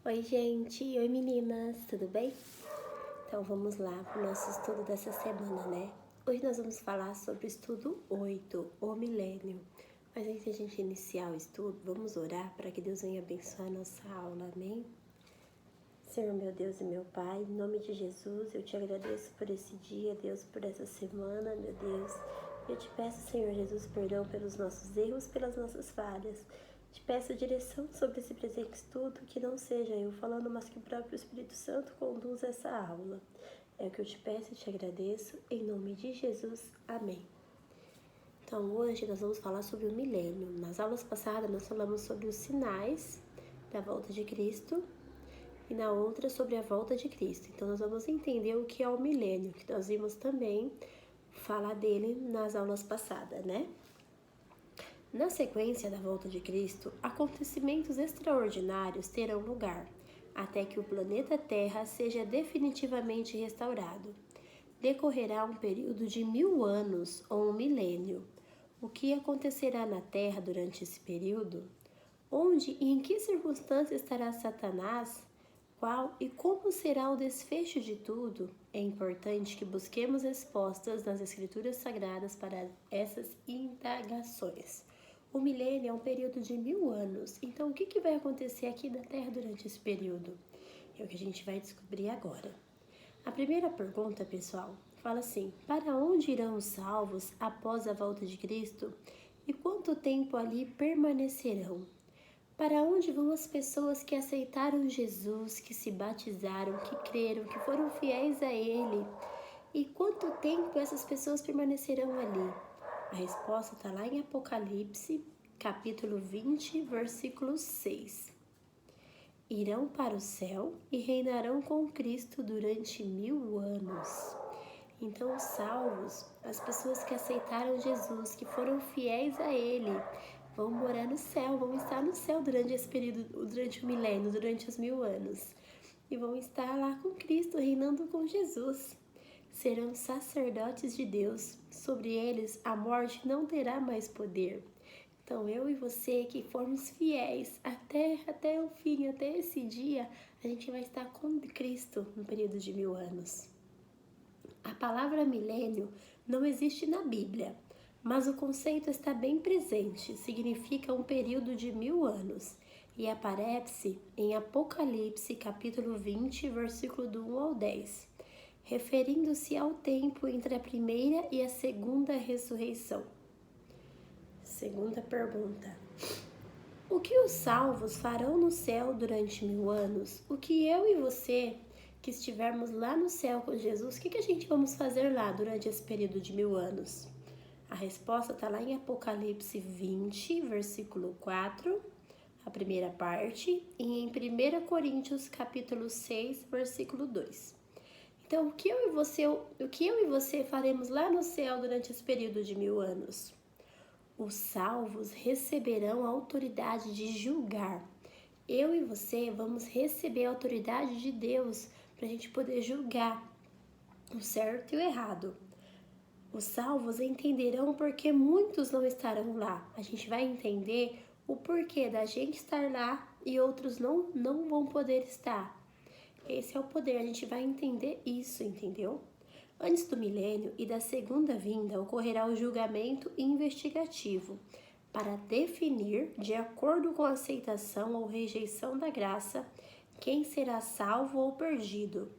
Oi, gente! Oi, meninas! Tudo bem? Então, vamos lá para o nosso estudo dessa semana, né? Hoje nós vamos falar sobre o estudo 8, o milênio. Mas antes de a gente iniciar o estudo, vamos orar para que Deus venha abençoar a nossa aula, amém? Senhor, meu Deus e meu Pai, em nome de Jesus, eu te agradeço por esse dia, Deus, por essa semana, meu Deus. Eu te peço, Senhor Jesus, perdão pelos nossos erros, pelas nossas falhas. Te peço direção sobre esse presente estudo, que não seja eu falando, mas que o próprio Espírito Santo conduza essa aula. É o que eu te peço e te agradeço, em nome de Jesus. Amém. Então, hoje nós vamos falar sobre o milênio. Nas aulas passadas, nós falamos sobre os sinais da volta de Cristo e na outra sobre a volta de Cristo. Então, nós vamos entender o que é o milênio, que nós vimos também falar dele nas aulas passadas, né? Na sequência da volta de Cristo, acontecimentos extraordinários terão lugar, até que o planeta Terra seja definitivamente restaurado. Decorrerá um período de 1000 anos ou um milênio. O que acontecerá na Terra durante esse período? Onde e em que circunstâncias estará Satanás? Qual e como será o desfecho de tudo? É importante que busquemos respostas nas Escrituras Sagradas para essas indagações. O milênio é um período de 1000 anos, então o que vai acontecer aqui na Terra durante esse período? É o que a gente vai descobrir agora. A primeira pergunta, pessoal, fala assim: para onde irão os salvos após a volta de Cristo e quanto tempo ali permanecerão? Para onde vão as pessoas que aceitaram Jesus, que se batizaram, que creram, que foram fiéis a Ele? E quanto tempo essas pessoas permanecerão ali? A resposta está lá em Apocalipse, capítulo 20, versículo 6. Irão para o céu e reinarão com Cristo durante 1000 anos. Então, os salvos, as pessoas que aceitaram Jesus, que foram fiéis a Ele, vão morar no céu, vão estar no céu durante esse período, durante o milênio, durante os 1000 anos. E vão estar lá com Cristo, reinando com Jesus. Serão sacerdotes de Deus. Sobre eles, a morte não terá mais poder. Então, eu e você que formos fiéis até o fim, até esse dia, a gente vai estar com Cristo no período de 1000 anos. A palavra milênio não existe na Bíblia, mas o conceito está bem presente, significa um período de 1000 anos e aparece em Apocalipse capítulo 20, versículo do 1 ao 10, referindo-se ao tempo entre a primeira e a segunda ressurreição. Segunda pergunta: o que os salvos farão no céu durante 1000 anos? O que eu e você, que estivermos lá no céu com Jesus, o que a gente vamos fazer lá durante esse período de 1000 anos? A resposta está lá em Apocalipse 20, versículo 4, a primeira parte, e em 1 Coríntios, capítulo 6, versículo 2. Então, o que eu e você faremos lá no céu durante esse período de 1000 anos? Os salvos receberão a autoridade de julgar. Eu e você vamos receber a autoridade de Deus para a gente poder julgar o certo e o errado. Os salvos entenderão porque muitos não estarão lá. A gente vai entender o porquê da gente estar lá e outros não vão poder estar. Esse é o poder, a gente vai entender isso, entendeu? Antes do milênio e da segunda vinda, ocorrerá o julgamento investigativo para definir, de acordo com a aceitação ou rejeição da graça, quem será salvo ou perdido.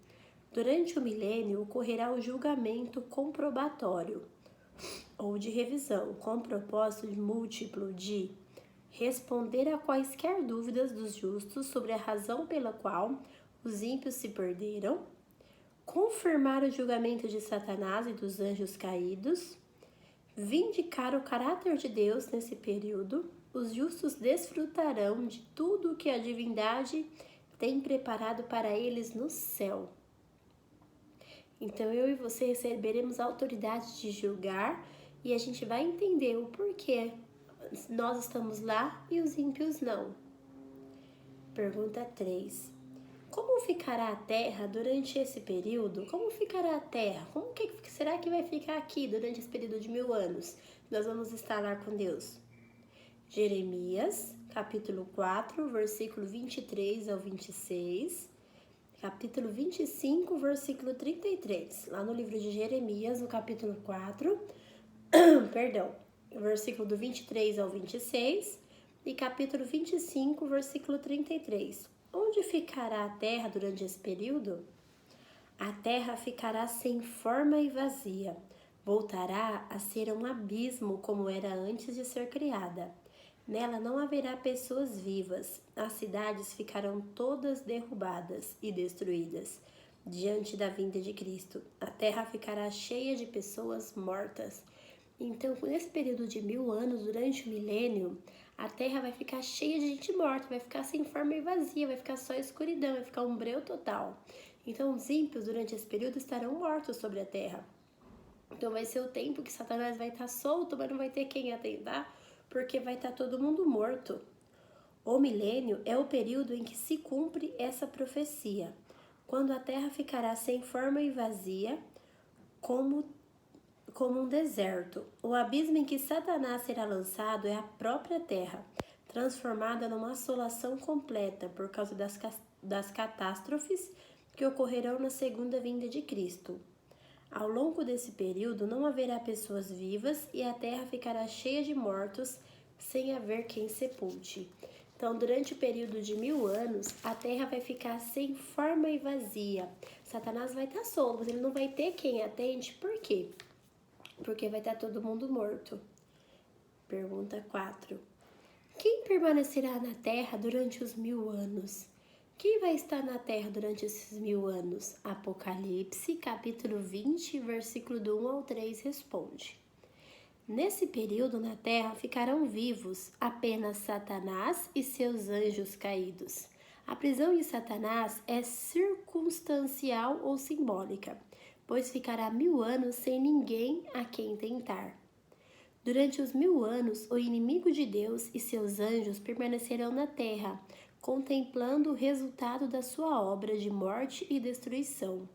Durante o milênio, ocorrerá o julgamento comprobatório ou de revisão, com propósito múltiplo de responder a quaisquer dúvidas dos justos sobre a razão pela qual os ímpios se perderam, confirmar o julgamento de Satanás e dos anjos caídos, vindicar o caráter de Deus nesse período. Os justos desfrutarão de tudo o que a divindade tem preparado para eles no céu. Então, eu e você receberemos a autoridade de julgar e a gente vai entender o porquê nós estamos lá e os ímpios não. Pergunta 3. Como ficará a Terra durante esse período? Como ficará a Terra? Como que será que vai ficar aqui durante esse período de 1000 anos? Nós vamos estar lá com Deus. Jeremias, capítulo 4, versículo 23 ao 26, capítulo 25, versículo 33. Lá no livro de Jeremias, no capítulo 4, versículo do 23 ao 26 e capítulo 25, versículo 33. Onde ficará a terra durante esse período? A terra ficará sem forma e vazia. Voltará a ser um abismo como era antes de ser criada. Nela não haverá pessoas vivas. As cidades ficarão todas derrubadas e destruídas diante da vinda de Cristo. A terra ficará cheia de pessoas mortas. Então, nesse período de 1000 anos, durante o milênio, a terra vai ficar cheia de gente morta, vai ficar sem forma e vazia, vai ficar só escuridão, vai ficar um breu total. Então, os ímpios, durante esse período, estarão mortos sobre a terra. Então, vai ser o tempo que Satanás vai estar solto, mas não vai ter quem atentar, porque vai estar todo mundo morto. O milênio é o período em que se cumpre essa profecia, quando a terra ficará sem forma e vazia, como um deserto. O abismo em que Satanás será lançado é a própria terra, transformada numa assolação completa por causa das catástrofes que ocorrerão na segunda vinda de Cristo. Ao longo desse período não haverá pessoas vivas e a terra ficará cheia de mortos, sem haver quem sepulte. Então, durante o período de 1000 anos, a terra vai ficar sem forma e vazia. Satanás vai estar solto, mas ele não vai ter quem atende. Por quê? Porque vai estar todo mundo morto. Pergunta 4. Quem permanecerá na terra durante os 1000 anos? Quem vai estar na terra durante esses 1000 anos? Apocalipse, capítulo 20, versículo do 1 ao 3 responde. Nesse período na terra ficarão vivos apenas Satanás e seus anjos caídos. A prisão de Satanás é circunstancial ou simbólica, pois ficará 1000 anos sem ninguém a quem tentar. Durante os 1000 anos, o inimigo de Deus e seus anjos permanecerão na terra, contemplando o resultado da sua obra de morte e destruição.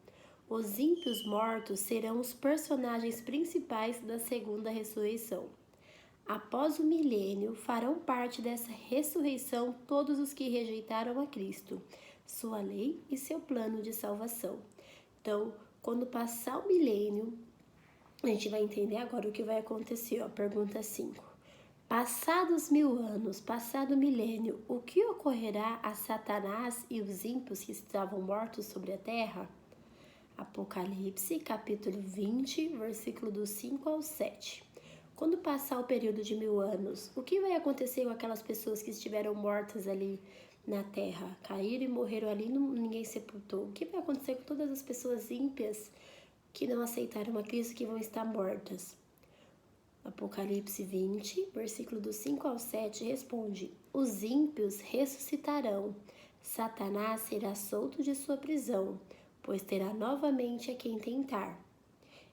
Os ímpios mortos serão os personagens principais da segunda ressurreição. Após o milênio, farão parte dessa ressurreição todos os que rejeitaram a Cristo, sua lei e seu plano de salvação. Então, quando passar o milênio, a gente vai entender agora o que vai acontecer. Pergunta 5. Passados 1000 anos, passado o milênio, o que ocorrerá a Satanás e os ímpios que estavam mortos sobre a terra? Apocalipse, capítulo 20, versículo do 5 ao 7. Quando passar o período de 1000 anos, o que vai acontecer com aquelas pessoas que estiveram mortas ali na terra? Caíram e morreram ali, ninguém sepultou. O que vai acontecer com todas as pessoas ímpias que não aceitaram a Cristo, que vão estar mortas? Apocalipse 20, versículo do 5 ao 7 responde: os ímpios ressuscitarão, Satanás será solto de sua prisão, pois terá novamente a quem tentar.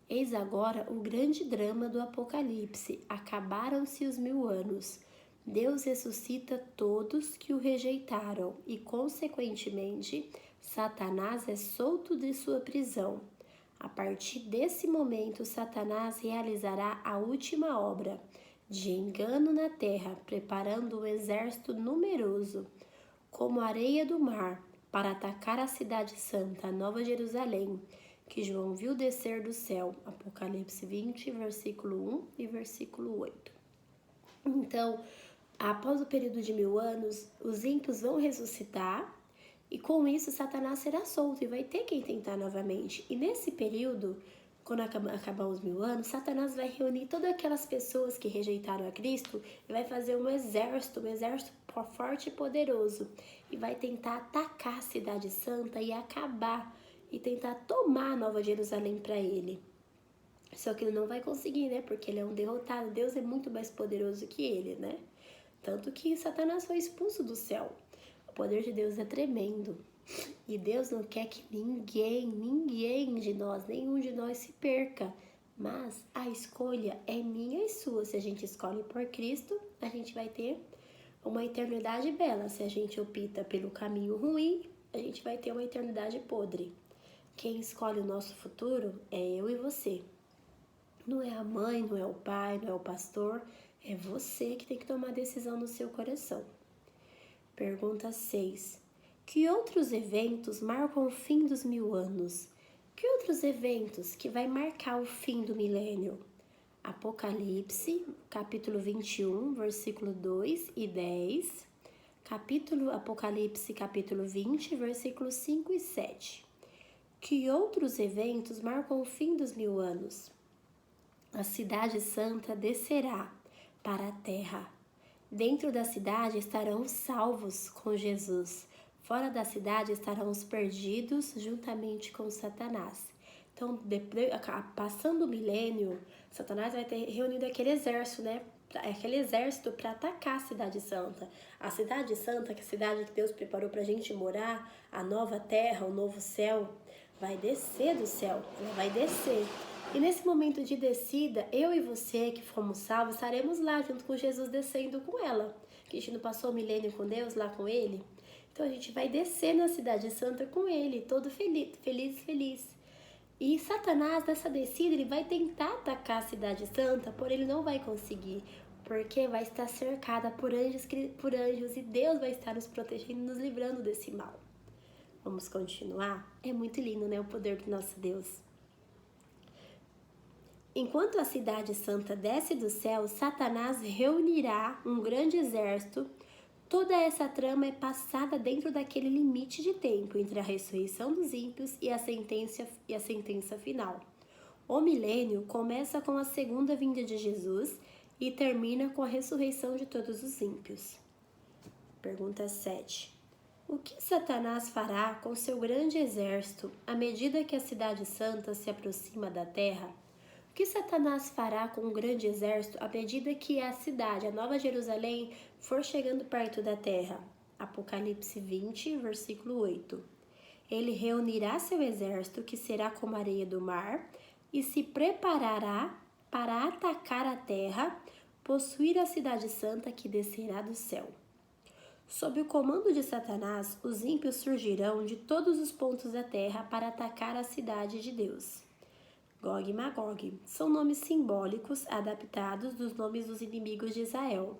Eis agora o grande drama do Apocalipse: acabaram-se os 1000 anos. Deus ressuscita todos que o rejeitaram e, consequentemente, Satanás é solto de sua prisão. A partir desse momento, Satanás realizará a última obra de engano na terra, preparando um exército numeroso, como a areia do mar, para atacar a cidade santa, a Nova Jerusalém, que João viu descer do céu. Apocalipse 20, versículo 1 e versículo 8. Então, após o período de 1000 anos, os ímpios vão ressuscitar, e com isso Satanás será solto e vai ter quem tentar novamente. E nesse período, quando acabar os 1000 anos, Satanás vai reunir todas aquelas pessoas que rejeitaram a Cristo e vai fazer um exército forte e poderoso. E vai tentar atacar a cidade santa e acabar, e tentar tomar a Nova Jerusalém para ele. Só que ele não vai conseguir, né? Porque ele é um derrotado. Deus é muito mais poderoso que ele, né? Tanto que Satanás foi expulso do céu. O poder de Deus é tremendo. E Deus não quer que ninguém de nós, nenhum de nós se perca. Mas a escolha é minha e sua. Se a gente escolhe por Cristo, a gente vai ter uma eternidade bela. Se a gente opta pelo caminho ruim, a gente vai ter uma eternidade podre. Quem escolhe o nosso futuro é eu e você. Não é a mãe, não é o pai, não é o pastor. É você que tem que tomar a decisão no seu coração. Pergunta 6. Que outros eventos marcam o fim dos 1000 anos? Que outros eventos que vai marcar o fim do milênio? Apocalipse, capítulo 21, versículo 2 e 10. Apocalipse, capítulo 20, versículos 5 e 7. Que outros eventos marcam o fim dos 1000 anos? A cidade santa descerá para a terra. Dentro da cidade estarão os salvos com Jesus. Fora da cidade estarão os perdidos juntamente com Satanás. Então, passando o milênio, Satanás vai ter reunido aquele exército, né? Aquele exército para atacar a cidade santa. A cidade santa, que é a cidade que Deus preparou para a gente morar, a nova terra, o novo céu, vai descer do céu. Ela vai descer. E nesse momento de descida, eu e você que fomos salvos, estaremos lá junto com Jesus descendo com ela. Que a gente não passou o milênio com Deus, lá com Ele. Então a gente vai descer na cidade santa com Ele, todo feliz, feliz, feliz. E Satanás, nessa descida, ele vai tentar atacar a cidade santa, porém ele não vai conseguir. Porque vai estar cercada por anjos e Deus vai estar nos protegendo, nos livrando desse mal. Vamos continuar? É muito lindo, né? O poder do nosso Deus. Enquanto a cidade santa desce do céu, Satanás reunirá um grande exército. Toda essa trama é passada dentro daquele limite de tempo entre a ressurreição dos ímpios e a sentença final. O milênio começa com a segunda vinda de Jesus e termina com a ressurreição de todos os ímpios. Pergunta 7. O que Satanás fará com seu grande exército à medida que a cidade santa se aproxima da terra? O que Satanás fará com o grande exército à medida que a cidade, a Nova Jerusalém, for chegando perto da terra? Apocalipse 20, versículo 8. Ele reunirá seu exército, que será como a areia do mar, e se preparará para atacar a terra, possuir a cidade santa que descerá do céu. Sob o comando de Satanás, os ímpios surgirão de todos os pontos da terra para atacar a cidade de Deus. Gog e Magog são nomes simbólicos adaptados dos nomes dos inimigos de Israel.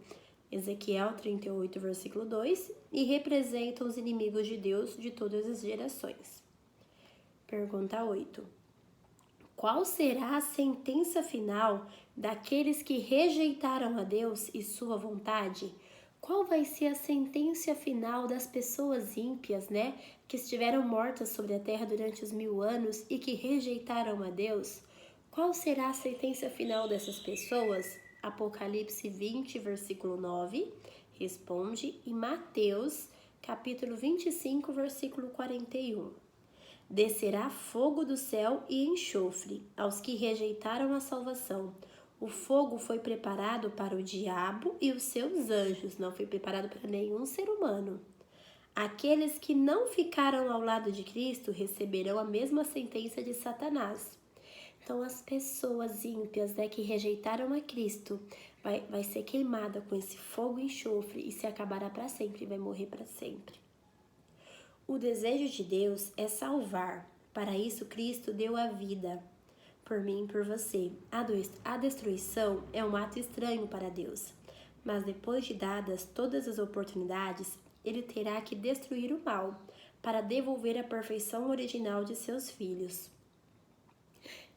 Ezequiel 38, versículo 2, e representam os inimigos de Deus de todas as gerações. Pergunta 8. Qual será a sentença final daqueles que rejeitaram a Deus e sua vontade? Qual vai ser a sentença final das pessoas ímpias, né? Que estiveram mortas sobre a terra durante os 1000 anos e que rejeitaram a Deus? Qual será a sentença final dessas pessoas? Apocalipse 20, versículo 9, responde, e Mateus, capítulo 25, versículo 41. Descerá fogo do céu e enxofre aos que rejeitaram a salvação. O fogo foi preparado para o diabo e os seus anjos, não foi preparado para nenhum ser humano. Aqueles que não ficaram ao lado de Cristo receberão a mesma sentença de Satanás. Então, as pessoas ímpias, né, que rejeitaram a Cristo, vai ser queimada com esse fogo e enxofre e se acabará para sempre, vai morrer para sempre. O desejo de Deus é salvar. Para isso, Cristo deu a vida por mim e por você. A destruição é um ato estranho para Deus, mas depois de dadas todas as oportunidades, Ele terá que destruir o mal para devolver a perfeição original de seus filhos.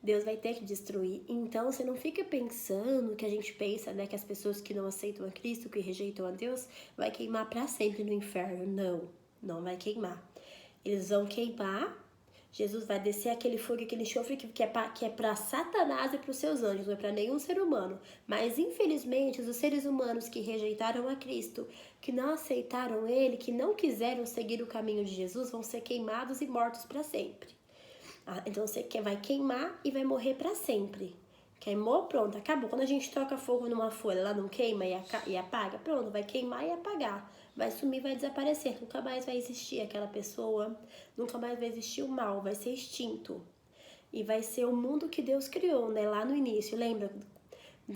Deus vai ter que destruir. Então, você não fica pensando que a gente pensa, né, que as pessoas que não aceitam a Cristo, que rejeitam a Deus, vai queimar para sempre no inferno. Não, não vai queimar. Eles vão queimar. Jesus vai descer aquele fogo, aquele enxofre que é para Satanás e para os seus anjos, não é para nenhum ser humano. Mas, infelizmente, os seres humanos que rejeitaram a Cristo, que não aceitaram Ele, que não quiseram seguir o caminho de Jesus, vão ser queimados e mortos para sempre. Então você vai queimar e vai morrer para sempre. Queimou, pronto, acabou. Quando a gente toca fogo numa folha, ela não queima e apaga, pronto, vai queimar e apagar. Vai sumir, vai desaparecer. Nunca mais vai existir aquela pessoa, nunca mais vai existir o mal, vai ser extinto. E vai ser o mundo que Deus criou, né? Lá no início, lembra?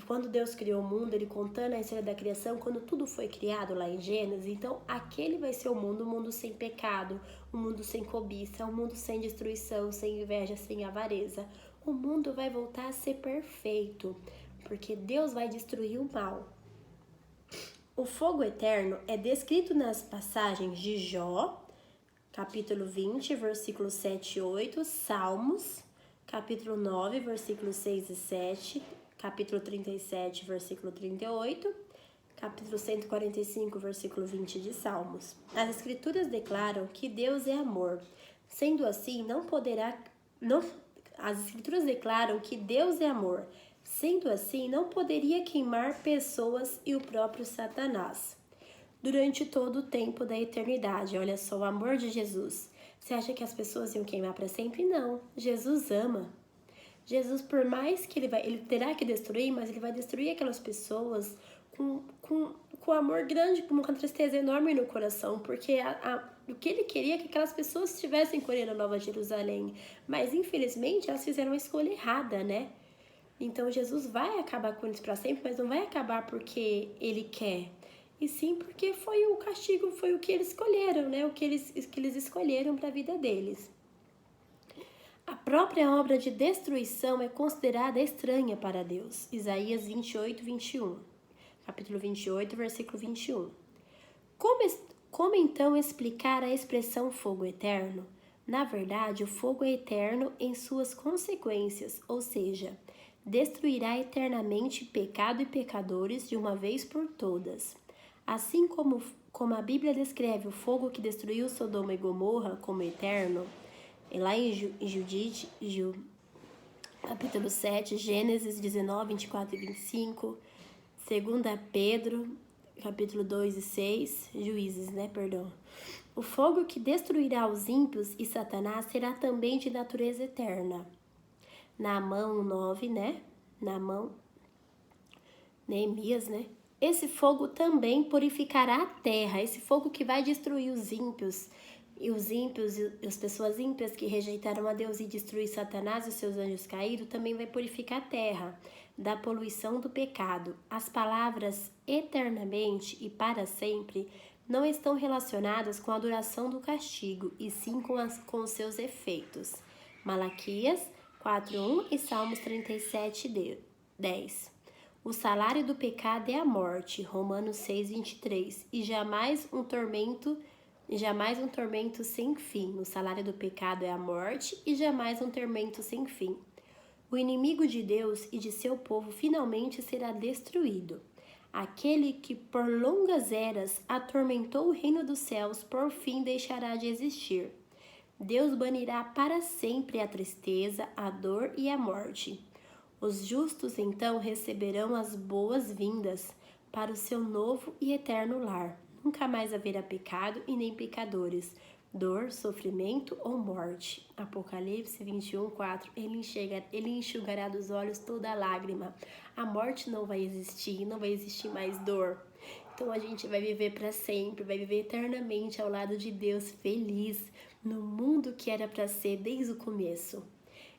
Quando Deus criou o mundo, Ele contando a história da criação, quando tudo foi criado lá em Gênesis, então aquele vai ser o mundo sem pecado, um mundo sem cobiça, um mundo sem destruição, sem inveja, sem avareza. O mundo vai voltar a ser perfeito, porque Deus vai destruir o mal. O fogo eterno é descrito nas passagens de Jó, capítulo 20, versículos 7 e 8, Salmos, capítulo 9, versículos 6 e 7, capítulo 37, versículo 38, capítulo 145, versículo 20 de Salmos. As escrituras declaram que Deus é amor. Sendo assim, as escrituras declaram que Deus é amor. Sendo assim, não poderia queimar pessoas e o próprio Satanás durante todo o tempo da eternidade. Olha só o amor de Jesus. Você acha que as pessoas iam queimar para sempre? Não. Jesus ama. Jesus, por mais que ele terá que destruir, mas ele vai destruir aquelas pessoas com amor grande, com uma tristeza enorme no coração, porque o que ele queria é que aquelas pessoas estivessem colhendo a Nova Jerusalém, mas infelizmente elas fizeram a escolha errada, né? Então Jesus vai acabar com eles para sempre, mas não vai acabar porque ele quer, e sim porque foi o castigo, foi o que eles escolheram, né? O que eles escolheram para a vida deles. A própria obra de destruição é considerada estranha para Deus. Isaías 28, 21. Capítulo 28, versículo 21. Como então explicar a expressão fogo eterno? Na verdade, o fogo é eterno em suas consequências, ou seja, destruirá eternamente pecado e pecadores de uma vez por todas. Assim como a Bíblia descreve o fogo que destruiu Sodoma e Gomorra como eterno, lá em Judite, capítulo 7, Gênesis 19, 24 e 25, 2 Pedro, capítulo 2 e 6, Juízes, O fogo que destruirá os ímpios e Satanás será também de natureza eterna. Naamã 9, Neemias, Esse fogo também purificará a terra, esse fogo que vai destruir os ímpios, e as pessoas ímpias que rejeitaram a Deus e destruir Satanás e os seus anjos caídos, também vai purificar a terra da poluição do pecado. As palavras eternamente e para sempre não estão relacionadas com a duração do castigo, e sim com os seus efeitos. Malaquias 4:1 e Salmos 37:10. O salário do pecado é a morte, Romanos 6:23, e jamais um tormento sem fim. O salário do pecado é a morte e jamais um tormento sem fim. O inimigo de Deus e de seu povo finalmente será destruído. Aquele que por longas eras atormentou o reino dos céus, por fim deixará de existir. Deus banirá para sempre a tristeza, a dor e a morte. Os justos então receberão as boas-vindas para o seu novo e eterno lar. Nunca mais haverá pecado e nem pecadores, dor, sofrimento ou morte. Apocalipse 21:4. Ele enxugará dos olhos toda lágrima. A morte não vai existir, não vai existir mais dor. Então a gente vai viver para sempre, vai viver eternamente ao lado de Deus, feliz, no mundo que era para ser desde o começo.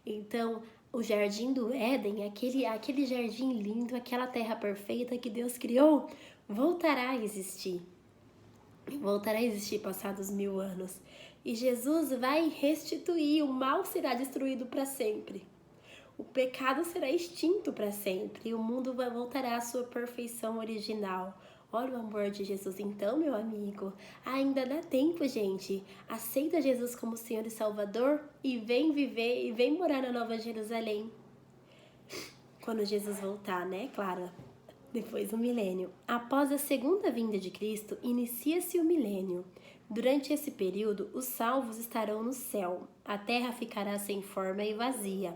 Então, o jardim do Éden, aquele jardim lindo, aquela terra perfeita que Deus criou, voltará a existir. Voltará a existir passados 1000 anos. E Jesus vai restituir, o mal será destruído para sempre. O pecado será extinto para sempre e o mundo voltará à sua perfeição original. Olha o amor de Jesus então, meu amigo. Ainda dá tempo, gente. Aceita Jesus como Senhor e Salvador e vem viver e vem morar na Nova Jerusalém. Quando Jesus voltar, Claro, depois do milênio. Após a segunda vinda de Cristo, inicia-se o milênio. Durante esse período, os salvos estarão no céu. A terra ficará sem forma e vazia.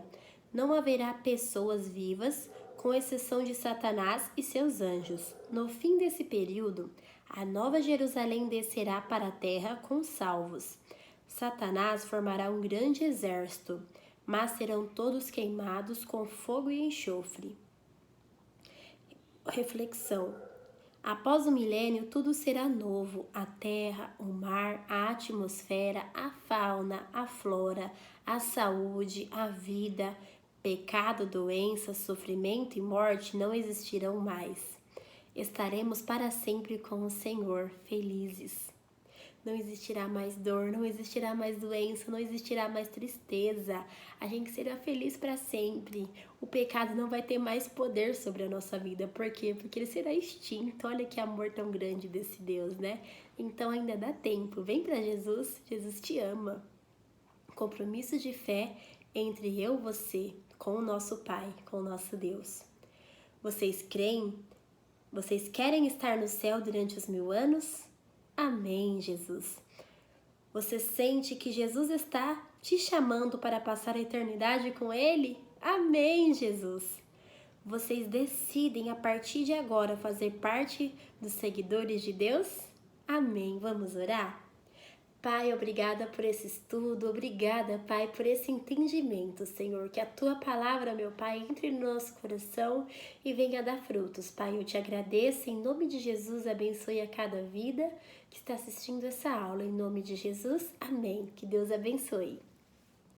Não haverá pessoas vivas, com exceção de Satanás e seus anjos. No fim desse período, a Nova Jerusalém descerá para a terra com os salvos. Satanás formará um grande exército, mas serão todos queimados com fogo e enxofre. Reflexão. Após o milênio, tudo será novo: a terra, o mar, a atmosfera, a fauna, a flora, a saúde, a vida. Pecado, doença, sofrimento e morte não existirão mais. Estaremos para sempre com o Senhor, felizes. não existirá mais dor, não existirá mais doença, não existirá mais tristeza. A gente será feliz para sempre. O pecado não vai ter mais poder sobre a nossa vida. Por quê? Porque ele será extinto. Olha que amor tão grande desse Deus, né? Então ainda dá tempo. Vem para Jesus, Jesus te ama. Compromisso de fé entre eu e você, com o nosso Pai, com o nosso Deus. Vocês creem? Vocês querem estar no céu durante os 1000 anos? Amém, Jesus. Você sente que Jesus está te chamando para passar a eternidade com Ele? Amém, Jesus. Vocês decidem a partir de agora fazer parte dos seguidores de Deus? Amém. Vamos orar? Pai, obrigada por esse estudo, obrigada, Pai, por esse entendimento, Senhor, que a Tua palavra, meu Pai, entre no nosso coração e venha dar frutos, Pai. Eu te agradeço, em nome de Jesus, abençoe a cada vida que está assistindo essa aula, em nome de Jesus, amém. Que Deus abençoe.